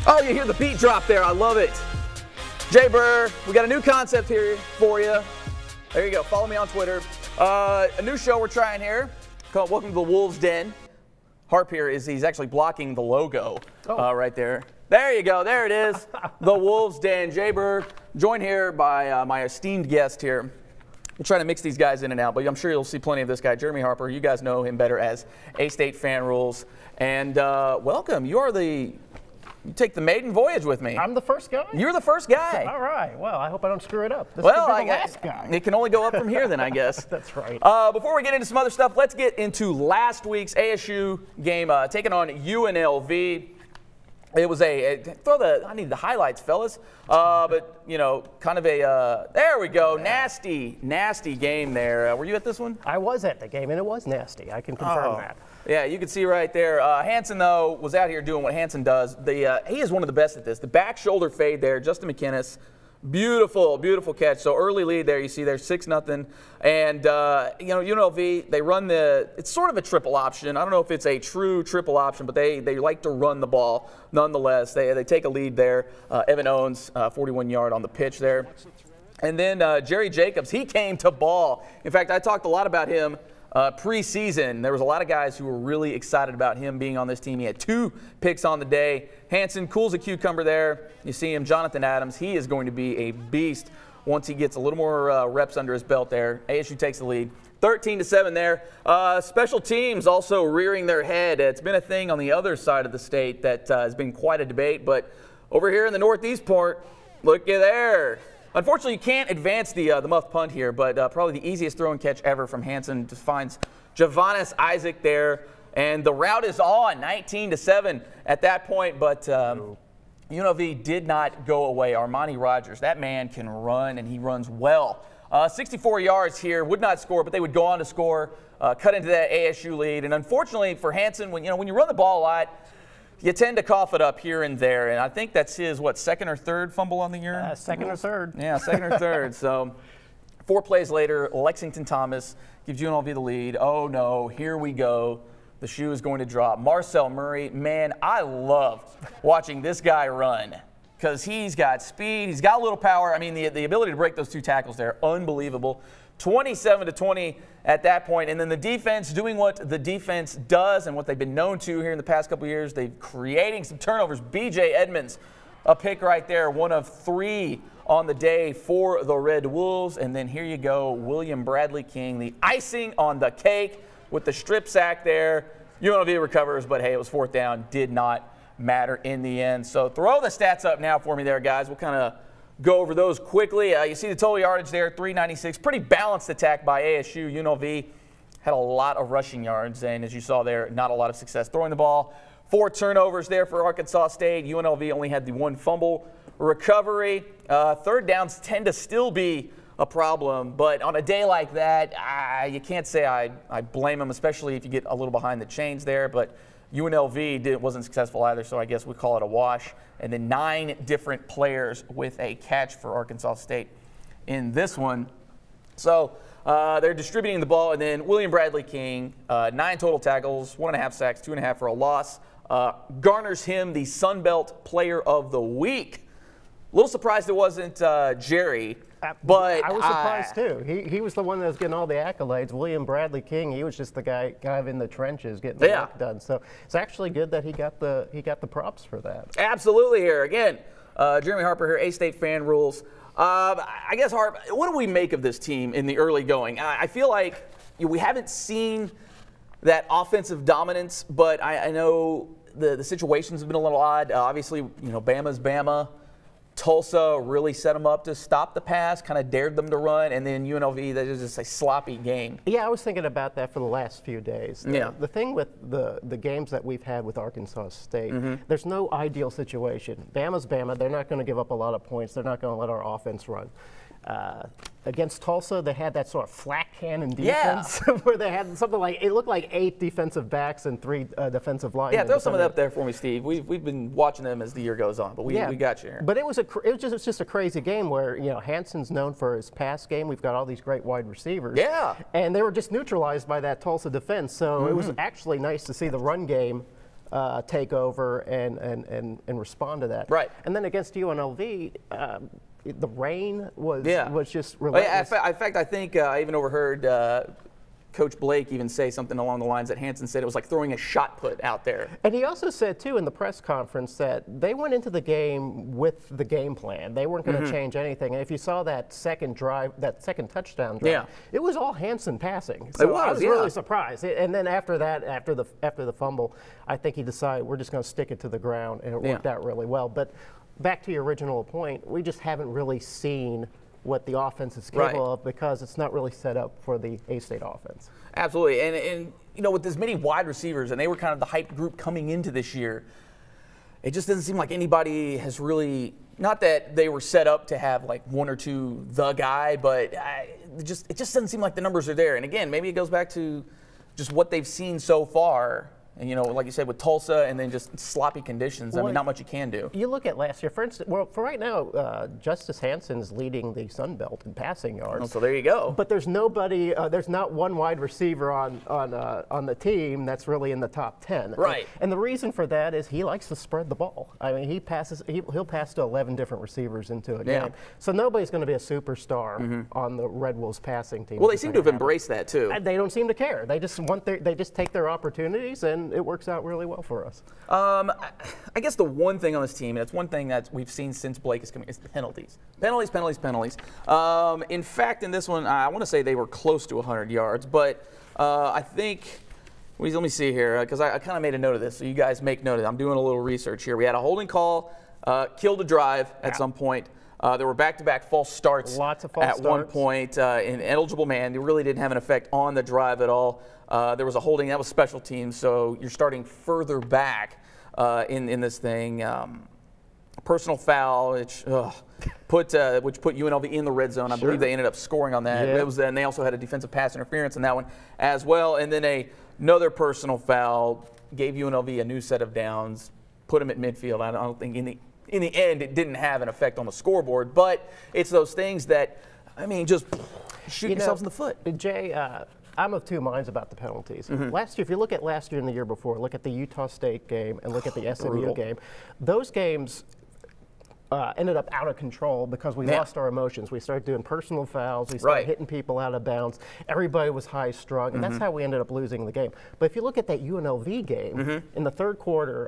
Oh, you hear the beat drop there. I love it. Jay Burr, we got a new concept here for you. There you go. Follow me on Twitter. A new show we're trying here called Welcome to the Wolves Den. Harp here he's actually blocking the logo right there. There you go. There it is. The Wolves Den. Jay Burr, joined here by my esteemed guest here. We'll try to mix these guys in and out, but I'm sure you'll see plenty of this guy, Jeremy Harper. You guys know him better as A-State Fan Rules. And welcome. You take the maiden voyage with me. I'm the first guy? You're the first guy. All right. Well, I hope I don't screw it up. This well, could be the last guy. It can only go up from here then, I guess. That's right. Before we get into some other stuff, let's get into last week's ASU game taking on UNLV. It was I need the highlights, fellas. But, you know, kind of there we go, nasty game there. Were you at this one? I was at the game, and it was nasty. I can confirm that. Yeah, you can see right there. Hansen, though, was out here doing what Hansen does. He is one of the best at this. The back shoulder fade there, Justin McInnis. Beautiful, beautiful catch. So early lead there. You see there, 6-0. And, you know, UNLV, they run it's sort of a triple option. I don't know if it's a true triple option, but they like to run the ball nonetheless. They take a lead there. Evan Owens, 41-yard on the pitch there. And then Jerry Jacobs, he came to ball. In fact, I talked a lot about him preseason. There was a lot of guys who were really excited about him being on this team. He had 2 picks on the day. Hansen, cool as a cucumber there. You see him, Jonathan Adams. He is going to be a beast once he gets a little more reps under his belt there. ASU takes the lead. 13-7 there. Special teams also rearing their head. It's been a thing on the other side of the state that has been quite a debate. But over here in the northeast part, look at there. Unfortunately, you can't advance the muff punt here, but probably the easiest throw and catch ever from Hansen. Just finds Javonis Isaac there, and the route is on, 19-7 at that point. But UNLV did not go away. Armani Rogers, that man can run, and he runs well. 64 yards here, would not score, but they would go on to score, cut into that ASU lead. And unfortunately for Hansen, when you run the ball a lot, you tend to cough it up here and there, and I think that's his, second or third fumble on the year? Second or third. Yeah, second or third. So 4 plays later, Lexington Thomas gives UNLV the lead. Oh, no, here we go. The shoe is going to drop. Marcel Murray, man, I love watching this guy run because he's got speed. He's got a little power. I mean, the ability to break those 2 tackles there, unbelievable. 27-20 at that point, and then the defense doing what the defense does and what they've been known to here in the past couple of years. They're creating some turnovers. B.J. Edmonds, a pick right there, 1 of 3 on the day for the Red Wolves. And then here you go, William Bradley King, the icing on the cake with the strip sack there. UNLV recovers, but hey, it was 4th down, did not matter in the end. So throw the stats up now for me there, guys. We'll kind of go over those quickly. You see the total yardage there, 396. Pretty balanced attack by ASU. UNLV had a lot of rushing yards, and as you saw there, not a lot of success throwing the ball. 4 turnovers there for Arkansas State. UNLV only had the 1 fumble recovery. Third downs tend to still be a problem, but on a day like that, you can't say I blame them, especially if you get a little behind the chains there. But UNLV wasn't successful either, so I guess we call it a wash. And then 9 different players with a catch for Arkansas State in this one. So they're distributing the ball, and then William Bradley King, 9 total tackles, 1.5 sacks, 2.5 for a loss, garners him the Sun Belt Player of the Week. A little surprised it wasn't Jerry. But I was surprised too. He was the one that was getting all the accolades. William Bradley King, he was just the guy kind of in the trenches getting the work done. So it's actually good that he got the props for that. Absolutely. Here again, Jeremy Harper here, A-State Fan Rules. I guess Harp, what do we make of this team in the early going? I feel like we haven't seen that offensive dominance, but I know the situations have been a little odd. Obviously, Bama's Bama. Tulsa really set them up to stop the pass, kind of dared them to run, and then UNLV, that is just a sloppy game. Yeah, I was thinking about that for the last few days. The thing with the games that we've had with Arkansas State, there's no ideal situation. Bama's Bama. They're not going to give up a lot of points. They're not going to let our offense run. Against Tulsa, they had that sort of flat cannon defense where they had something like, it looked like 8 defensive backs and 3 defensive linemen. Yeah, throw some of that up there for me, Steve. We've been watching them as the year goes on, but we got you here. But it was just a crazy game where Hansen's known for his pass game. We've got all these great wide receivers. Yeah. And they were just neutralized by that Tulsa defense. So it was actually nice to see the run game take over and respond to that. Right. And then against UNLV, the rain was just relentless. Yeah, in fact, I think I even overheard Coach Blake even say something along the lines that Hansen said it was like throwing a shot put out there. And he also said, too, in the press conference that they went into the game with the game plan. They weren't going to change anything. And if you saw that second touchdown drive, it was all Hansen passing. So I was really surprised. And then after that, after the fumble, I think he decided we're just going to stick it to the ground, and it worked out really well. But back to your original point, we just haven't really seen what the offense is capable of because it's not really set up for the A-State offense. Absolutely. And you know, with as many wide receivers, and they were kind of the hype group coming into this year, it just doesn't seem like anybody has really, not that they were set up to have like one or two the guy, but it just doesn't seem like the numbers are there. And again, maybe it goes back to just what they've seen so far. And, you know, like you said, with Tulsa and then just sloppy conditions, I mean, not much you can do. You look at last year, for instance, well, for right now, Justice Hansen's leading the Sun Belt in passing yards. Oh, so there you go. But there's nobody, there's not one wide receiver on the team that's really in the top 10. Right. And the reason for that is he likes to spread the ball. I mean, he'll pass to 11 different receivers into a game. So nobody's going to be a superstar on the Red Wolves passing team. Well, they seem to have embraced that, too. And they don't seem to care. They just they just take their opportunities, and it works out really well for us. I guess the one thing on this team, and it's one thing that we've seen since Blake is coming, is the penalties. Penalties. In fact, in this one, I want to say they were close to 100 yards, but I think, let me see here, because I kind of made a note of this, so you guys make note of it. I'm doing a little research here. We had a holding call, killed a drive at some point. There were back-to-back false starts at one point. An eligible man, they really didn't have an effect on the drive at all. There was a holding, that was special teams, so you're starting further back in this thing. Personal foul, which put UNLV in the red zone. I believe they ended up scoring on that. Yeah. And they also had a defensive pass interference in that one as well. And then another personal foul gave UNLV a new set of downs, put them at midfield. I don't think in the end it didn't have an effect on the scoreboard, but it's those things that, I mean, just shoot yourselves in the foot. Jay, I'm of two minds about the penalties. Last year, if you look at last year and the year before, look at the Utah State game and look at the SMU game, those games ended up out of control because we lost our emotions. We started doing personal fouls. We started hitting people out of bounds. Everybody was high-strung, and that's how we ended up losing the game. But if you look at that UNLV game, in the third quarter,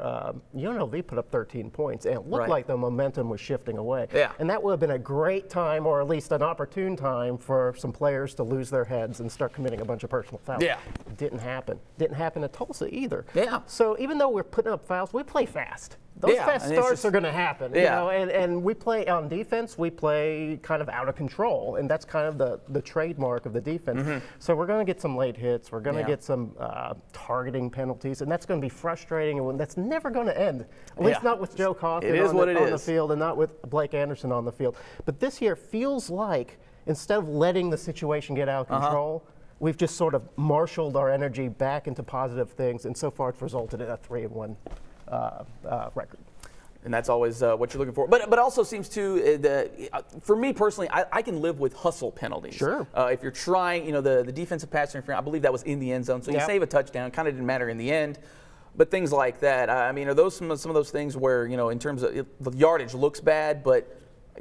UNLV put up 13 points, and it looked like the momentum was shifting away. Yeah. And that would have been a great time, or at least an opportune time, for some players to lose their heads and start committing a bunch of personal fouls. Yeah. It didn't happen. Didn't happen at Tulsa either. Yeah. So even though we're putting up fouls, we play fast. Those fast starts are going to happen, you know, and we play on defense. We play kind of out of control, and that's kind of the trademark of the defense. So we're going to get some late hits. We're going to get some targeting penalties, and that's going to be frustrating, and that's never going to end. At least not with Joe Coughlin on the field, and not with Blake Anderson on the field. But this year feels like instead of letting the situation get out of control, we've just sort of marshaled our energy back into positive things, and so far it's resulted in a 3-1. Record. And that's always what you're looking for. But it also seems to, for me personally, I can live with hustle penalties. Sure. If you're trying, you know, the defensive pass interference, I believe that was in the end zone, so you save a touchdown. Kind of didn't matter in the end. But things like that, I mean, are those some of those things where, you know, in terms of the yardage looks bad, but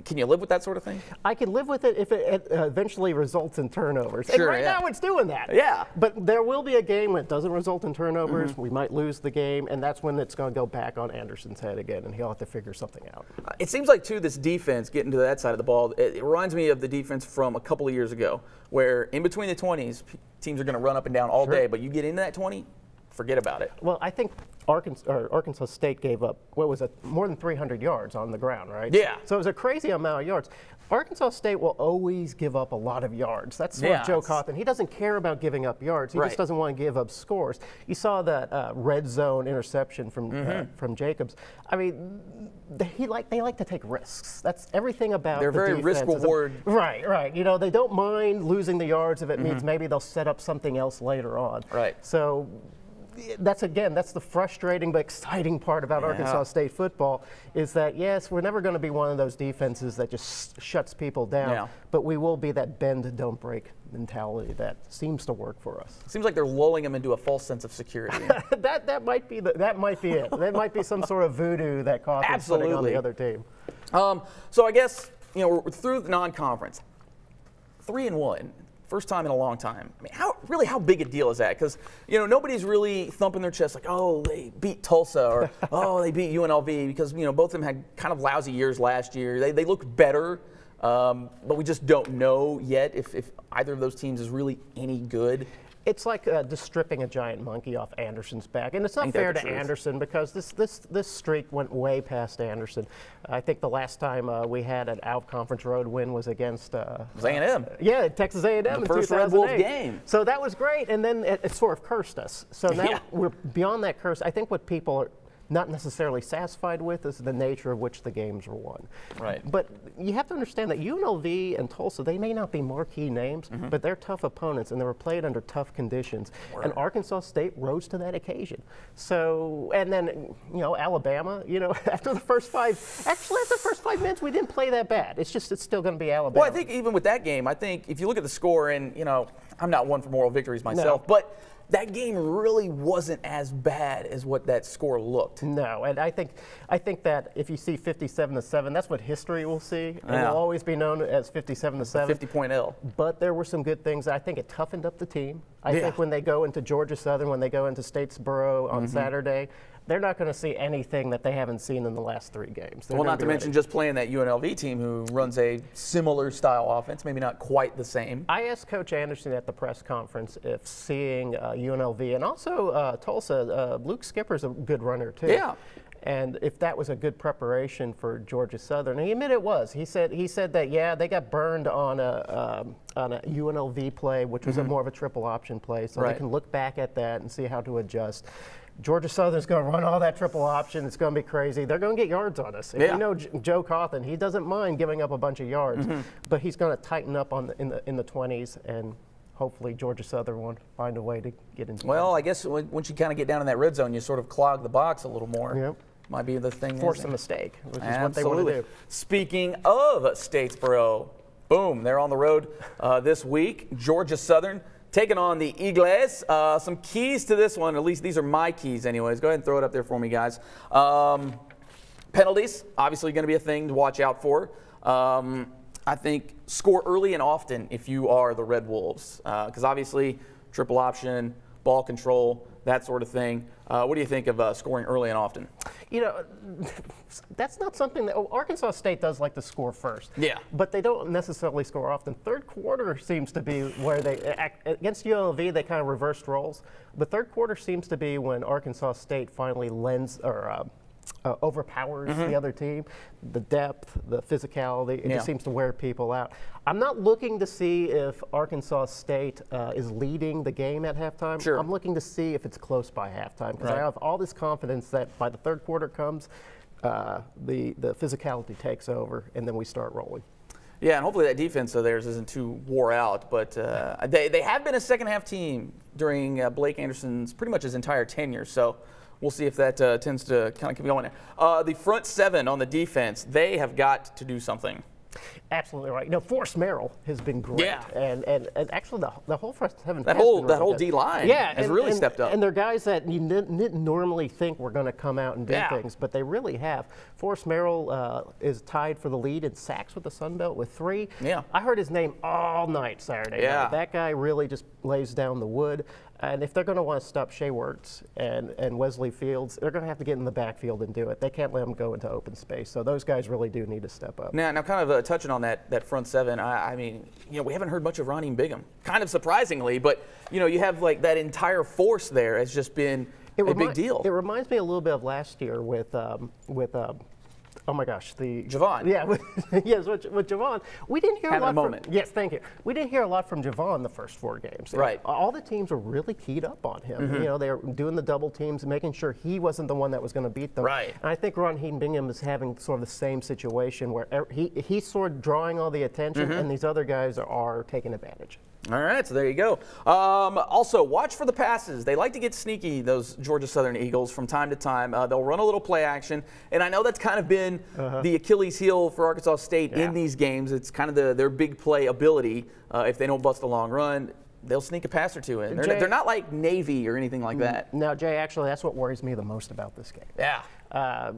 can you live with that sort of thing? I can live with it if it eventually results in turnovers. Sure, and right now it's doing that. Yeah. But there will be a game when it doesn't result in turnovers. We might lose the game, and that's when it's going to go back on Anderson's head again, and he'll have to figure something out. It seems like, too, this defense, getting to that side of the ball, it reminds me of the defense from a couple of years ago, where in between the 20s, teams are going to run up and down all day, but you get into that 20, forget about it. Well, I think Arkansas State gave up, what was it, more than 300 yards on the ground, right? Yeah. So it was a crazy amount of yards. Arkansas State will always give up a lot of yards. That's what Joe Coughlin. He doesn't care about giving up yards. He just doesn't want to give up scores. You saw that red zone interception from Jacobs. I mean, they like to take risks. That's everything about They're the very defense. risk-reward. Right. You know, they don't mind losing the yards if it means maybe they'll set up something else later on. Right. So that's the frustrating but exciting part about Arkansas State football is that, yes, we're never going to be one of those defenses that just shuts people down, but we will be that bend, don't break mentality that seems to work for us. Seems like they're lulling them into a false sense of security. that might be it. That might be some sort of voodoo that Cawthon's putting on the other team. So I guess, we're through the non-conference. 3-1. First time in a long time. I mean, how big a deal is that? Because, nobody's really thumping their chest like, oh, they beat Tulsa or, oh, they beat UNLV because, both of them had kind of lousy years last year. They look better, but we just don't know yet if either of those teams is really any good. It's like just stripping a giant monkey off Anderson's back, and it's not fair to Anderson because this streak went way past Anderson. I think the last time we had an out-conference road win was against A&M. Yeah, Texas A&M the in first 2008. Red Wolf game. So that was great, and then it sort of cursed us. So now we're beyond that curse. I think what people are not necessarily satisfied with is the nature of which the games were won. Right. But you have to understand that UNLV and Tulsa, they may not be marquee names, but they're tough opponents, and they were played under tough conditions. And Arkansas State rose to that occasion. So, and then, Alabama, after the first 5 minutes, we didn't play that bad. It's still going to be Alabama. Well, I think even with that game, if you look at the score, and, I'm not one for moral victories myself, but that game really wasn't as bad as what that score looked. No, and I think that if you see 57-7, that's what history will see, and it'll always be known as 57-7. 50-point L. But there were some good things. I think it toughened up the team. I think when they go into Georgia Southern, when they go into Statesboro on Saturday, they're not going to see anything that they haven't seen in the last 3 games. Well, not to mention just playing that UNLV team who runs a similar style offense, maybe not quite the same. I asked Coach Anderson at the press conference if seeing UNLV and also Tulsa, Luke Skipper's a good runner too. Yeah. And if that was a good preparation for Georgia Southern, and he admitted it was. He said that they got burned on a UNLV play, which was more of a triple option play, so they can look back at that and see how to adjust. Georgia Southern's going to run all that triple option. It's going to be crazy. They're going to get yards on us. And Joe Cawthon, he doesn't mind giving up a bunch of yards, but he's going to tighten up in the 20s, and hopefully Georgia Southern won't find a way to get into. Well, I guess once you kind of get down in that red zone, you sort of clog the box a little more. Yep. Might be the thing. Force a mistake, which is what they want to do. Speaking of Statesboro, boom, they're on the road this week. Georgia Southern taking on the Eagles. Some keys to this one, at least these are my keys anyways. Go ahead and throw it up there for me, guys. Penalties, obviously going to be a thing to watch out for. I think score early and often if you are the Red Wolves, because obviously triple option, ball control, that sort of thing. What do you think of scoring early and often? That's not something that Arkansas State does like to score first. Yeah. But they don't necessarily score often. Third quarter seems to be where against UNLV, they kind of reversed roles. But third quarter seems to be when Arkansas State finally overpowers the other team. The depth, the physicality, it just seems to wear people out. I'm not looking to see if Arkansas State is leading the game at halftime. Sure. I'm looking to see if it's close by halftime because I have all this confidence that by the third quarter comes, the physicality takes over and then we start rolling. Yeah, and hopefully that defense of theirs isn't too wore out. But they have been a second-half team during Blake Anderson's pretty much his entire tenure. So we'll see if that tends to kind of keep going. The front 7 on the defense, they have got to do something. Absolutely right. Forrest Merrill has been great. Yeah. And actually the whole front 7 that whole D-line has really stepped up. And they're guys that you didn't normally think were going to come out and do things, but they really have. Forrest Merrill is tied for the lead in sacks with the Sun Belt with 3. Yeah. I heard his name all night Saturday night. That guy really just lays down the wood. And if they're going to want to stop Shea Wertz and Wesley Fields, they're going to have to get in the backfield and do it. They can't let them go into open space. So those guys really do need to step up. Now kind of touching on that front 7, I mean, we haven't heard much of Raheem Bigham, kind of surprisingly, but, you have like that entire force there has just been a big deal. It reminds me a little bit of last year with oh my gosh, Javon. Yeah, with Javon. We didn't hear a lot yes, thank you. We didn't hear a lot from Javon the first 4 games. Right. All the teams were really keyed up on him. They were doing the double teams, making sure he wasn't the one that was going to beat them. Right. And I think Raheem Bigham is having sort of the same situation where he's sort of drawing all the attention, and these other guys are taking advantage. All right, so there you go. Also, watch for the passes. They like to get sneaky, those Georgia Southern Eagles, from time to time. They'll run a little play action, and I know that's kind of been the Achilles heel for Arkansas State in these games. It's kind of their big play ability. If they don't bust a long run, they'll sneak a pass or two in. They're not like Navy or anything like that. No, Jay, actually, that's what worries me the most about this game. Yeah.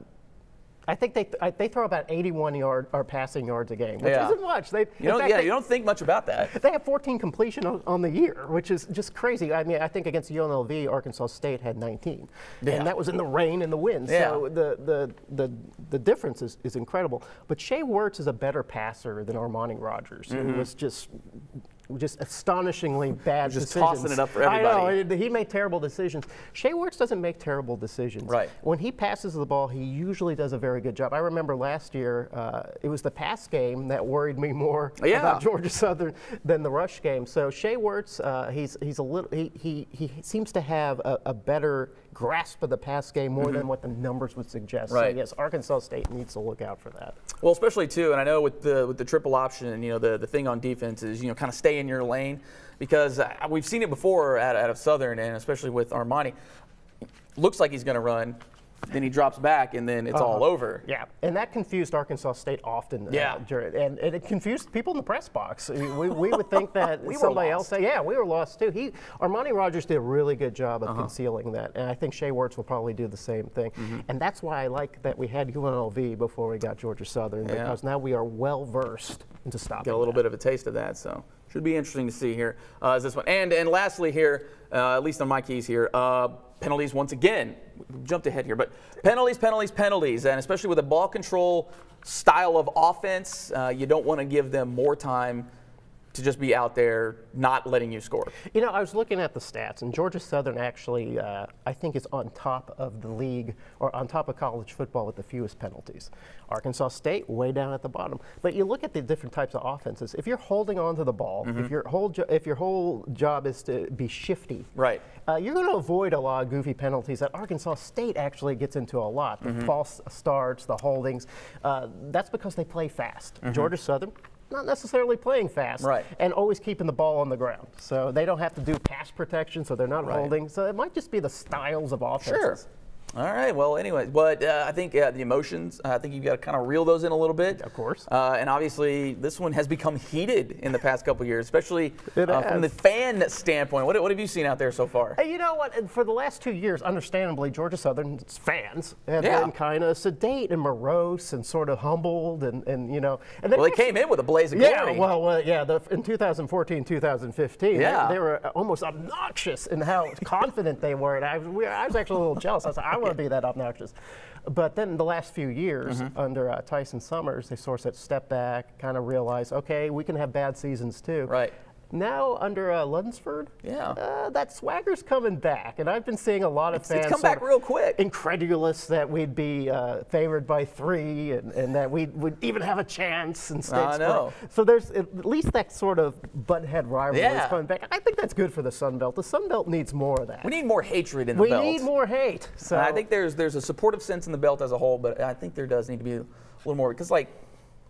I think they throw about 81 passing yards a game, which isn't much. You don't think much about that. They have 14 completion on the year, which is just crazy. I mean, I think against UNLV, Arkansas State had 19, and that was in the rain and the wind. Yeah. So the difference is incredible. But Shea Werts is a better passer than Armani Rogers, who was just astonishingly bad decisions. Just tossing it up for everybody. I know, he made terrible decisions. Shea Werts doesn't make terrible decisions. Right. When he passes the ball, he usually does a very good job. I remember last year, it was the pass game that worried me more about Georgia Southern than the rush game. So Shea Werts, he's a little, he seems to have a better grasp of the pass game more than what the numbers would suggest. Right. So yes, Arkansas State needs to look out for that. Well, especially too, and I know with the triple option, the thing on defense is kind of stay in your lane, because we've seen it before out of Southern, and especially with Armani. Looks like he's going to run, then he drops back, and then it's all over. Yeah, and that confused Arkansas State often. And it confused people in the press box. We would think that somebody else. Yeah, we were lost too. Armani Rogers did a really good job of concealing that, and I think Shea Werts will probably do the same thing. And that's why I like that we had UNLV before we got Georgia Southern, because now we are well versed into stopping. Get a little bit of a taste of that, so should be interesting to see here. Is this one? And lastly here, at least on my keys here. Penalties once again. We jumped ahead here, but penalties, and especially with a ball control style of offense, you don't want to give them more time to just be out there not letting you score. I was looking at the stats, and Georgia Southern actually, I think, is on top of the league, or on top of college football with the fewest penalties. Arkansas State, way down at the bottom. But you look at the different types of offenses. If you're holding on to the ball, if your whole job is to be shifty, right, you're going to avoid a lot of goofy penalties that Arkansas State actually gets into a lot. The false starts, the holdings. That's because they play fast. Georgia Southern, not necessarily playing fast, and always keeping the ball on the ground. So they don't have to do pass protection, so they're not holding. So it might just be the styles of offenses. Sure. All right. Well, anyway, but I think the emotions, I think you've got to kind of reel those in a little bit. Of course. And obviously, this one has become heated in the past couple of years, especially from the fan standpoint. What have you seen out there so far? Hey, you know what? For the last 2 years, understandably, Georgia Southern's fans have been kind of sedate and morose and sort of humbled, and well, they came in with a blaze of glory. In 2014, 2015, they were almost obnoxious in how confident they were, and I was actually a little jealous. I was like, I want to be that obnoxious. But then the last few years, under Tyson Summers, they sort of step back, kind of realize, okay, we can have bad seasons too. Right. Now under Lunsford, that swagger's coming back, and I've been seeing a lot of fans come back real quick, incredulous that we'd be favored by 3, and that we would even have a chance in Statesboro. So there's at least that sort of butthead rivalry is coming back. I think that's good for the Sun Belt. The Sun Belt needs more of that. We need more hatred in the belt. We need more hate. So I think there's a supportive sense in the belt as a whole, but I think there does need to be a little more, because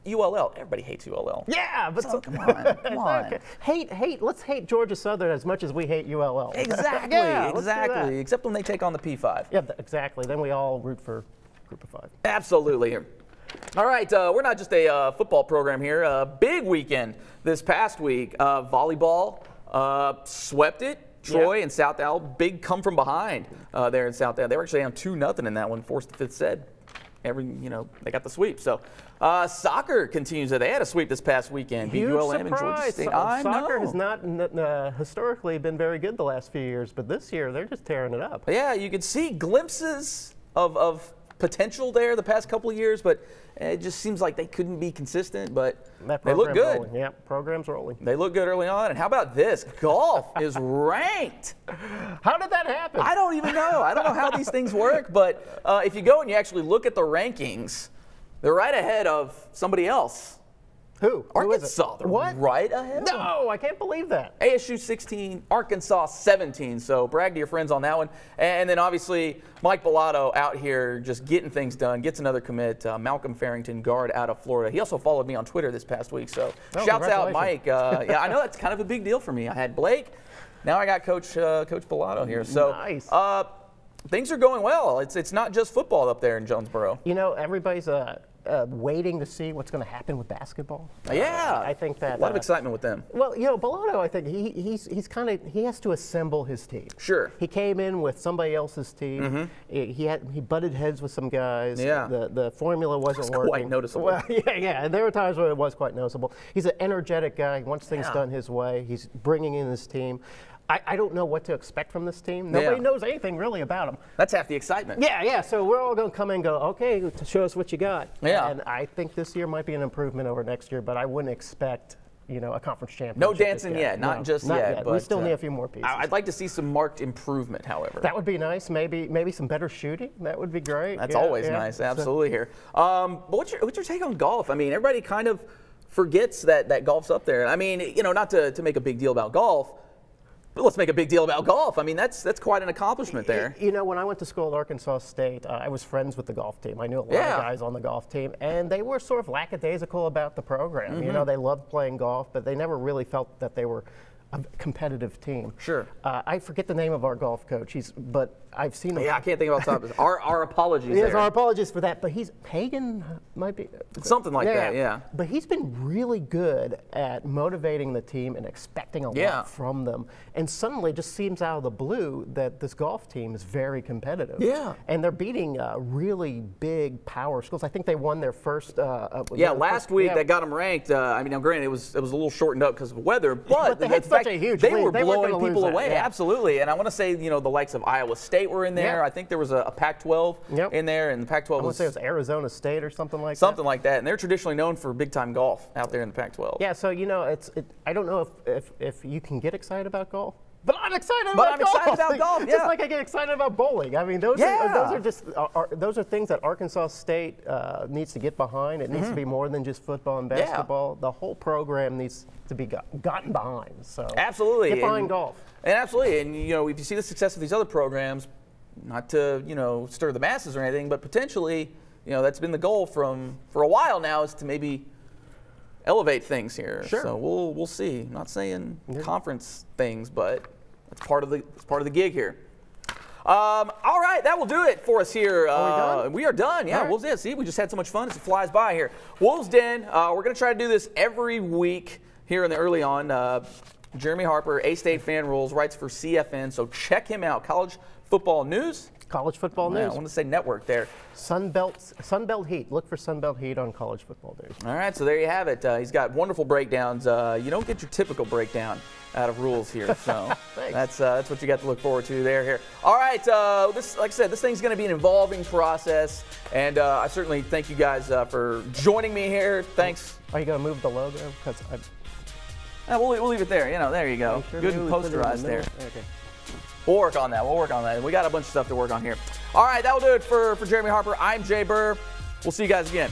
ULL, everybody hates ULL. Yeah, but so, come on. Okay. Hate. Let's hate Georgia Southern as much as we hate ULL. Exactly, exactly. Except when they take on the P5. Yeah, exactly. Then we all root for Group of 5. Absolutely. All right, we're not just a football program here. Big weekend this past week. Volleyball swept it. Troy and South Al, big come from behind there in South Al. They were actually down 2-0 in that one, forced the 5th set. They got the sweep. So soccer continues. They had a sweep this past weekend. Huge ULM and Georgia State. Soccer has not historically been very good the last few years, but this year they're just tearing it up. Yeah, you could see glimpses of potential there the past couple of years, but it just seems like they couldn't be consistent, but they look good. Rolling. Yeah, program's rolling. They look good early on. And how about this? Golf is ranked. How did that happen? I don't even know. I don't know how these things work, but if you go and you actually look at the rankings, they're right ahead of somebody else. Who? Arkansas. They're what? Right ahead. No, I can't believe that. ASU 16, Arkansas 17. So brag to your friends on that one. And then obviously Mike Bellotto out here just getting things done. Gets another commit. Malcolm Farrington, guard out of Florida. He also followed me on Twitter this past week. So shouts out, Mike. Yeah, I know that's kind of a big deal for me. I had Blake. Now I got Coach Bellotto here. So nice. Things are going well. It's not just football up there in Jonesboro. You know, everybody's waiting to see what's going to happen with basketball. Yeah, I think that a lot of excitement with them. Well, you know, Bellotto, I think he has to assemble his team. Sure. He came in with somebody else's team. He butted heads with some guys. Yeah. The formula wasn't working. Quite noticeable. Well, yeah. And there were times where it was quite noticeable. He's an energetic guy. He wants things done his way. He's bringing in his team. I don't know what to expect from this team. Nobody knows anything really about them. That's half the excitement. Yeah. So we're all going to come in and go, okay, show us what you got. Yeah. And I think this year might be an improvement over next year, but I wouldn't expect, you know, a conference championship. No dancing yet, not just yet. But we still need a few more pieces. I'd like to see some marked improvement, however. That would be nice. Maybe some better shooting. That would be great. That's always nice. Absolutely here. But what's your take on golf? I mean, everybody kind of forgets that golf's up there. I mean, you know, not to make a big deal about golf. But let's make a big deal about golf. I mean, that's quite an accomplishment there. You know, when I went to school at Arkansas State, I was friends with the golf team. I knew a lot of guys on the golf team, and they were sort of lackadaisical about the program. You know, they loved playing golf, but they never really felt that they were a competitive team. Sure. I forget the name of our golf coach. But I've seen him. Yeah, I can't think about something. Our apologies. Yes, our apologies for that. But Hagen might be something like that. Yeah. But he's been really good at motivating the team and expecting a lot from them. And suddenly, it just seems out of the blue that this golf team is very competitive. Yeah. And they're beating really big power schools. I think they won their first. Last week that got them ranked. I mean, now granted, it was a little shortened up because of weather, but they had such a huge they lead. were They blowing people away. Yeah. Absolutely. And I want to say, you know, the likes of Iowa State were in there. I think there was a Pac-12 in there, and the Pac-12 I want to say it was Arizona State or something like that. Something like that. And they're traditionally known for big-time golf out there in the Pac-12. Yeah, so, you know, I don't know if you can get excited about golf. But I'm excited about golf. Just like I get excited about bowling. I mean, those are things that Arkansas State needs to get behind. It needs to be more than just football and basketball. The whole program needs to be gotten behind. So absolutely, get behind golf. And absolutely, and you know, if you see the success of these other programs, not to stir the masses or anything, but potentially, that's been the goal for a while now, is to maybe elevate things here. Sure. So we'll see. I'm not saying conference things, but it's part of the gig here. All right, that will do it for us here. We are done. Yeah, right. Wolves Den. See, we just had so much fun. It flies by here. Wolves Den. We're going to try to do this every week here in the early on. Jeremy Harper, A-State Fan Rules, writes for CFN. So check him out. College Football News. College Football News. I want to say network there. Sunbelt Heat. Look for Sunbelt Heat on College Football News. All right, so there you have it. He's got wonderful breakdowns. You don't get your typical breakdown out of rules here, so that's what you got to look forward to there here. All right, like I said, this thing's going to be an evolving process, and I certainly thank you guys for joining me here. Thanks. Are you going to move the logo? Because we'll leave it there. There you go. Sure good posterized there. Okay. We'll work on that. We got a bunch of stuff to work on here. All right, that will do it for Jeremy Harper. I'm Jay Burr. We'll see you guys again.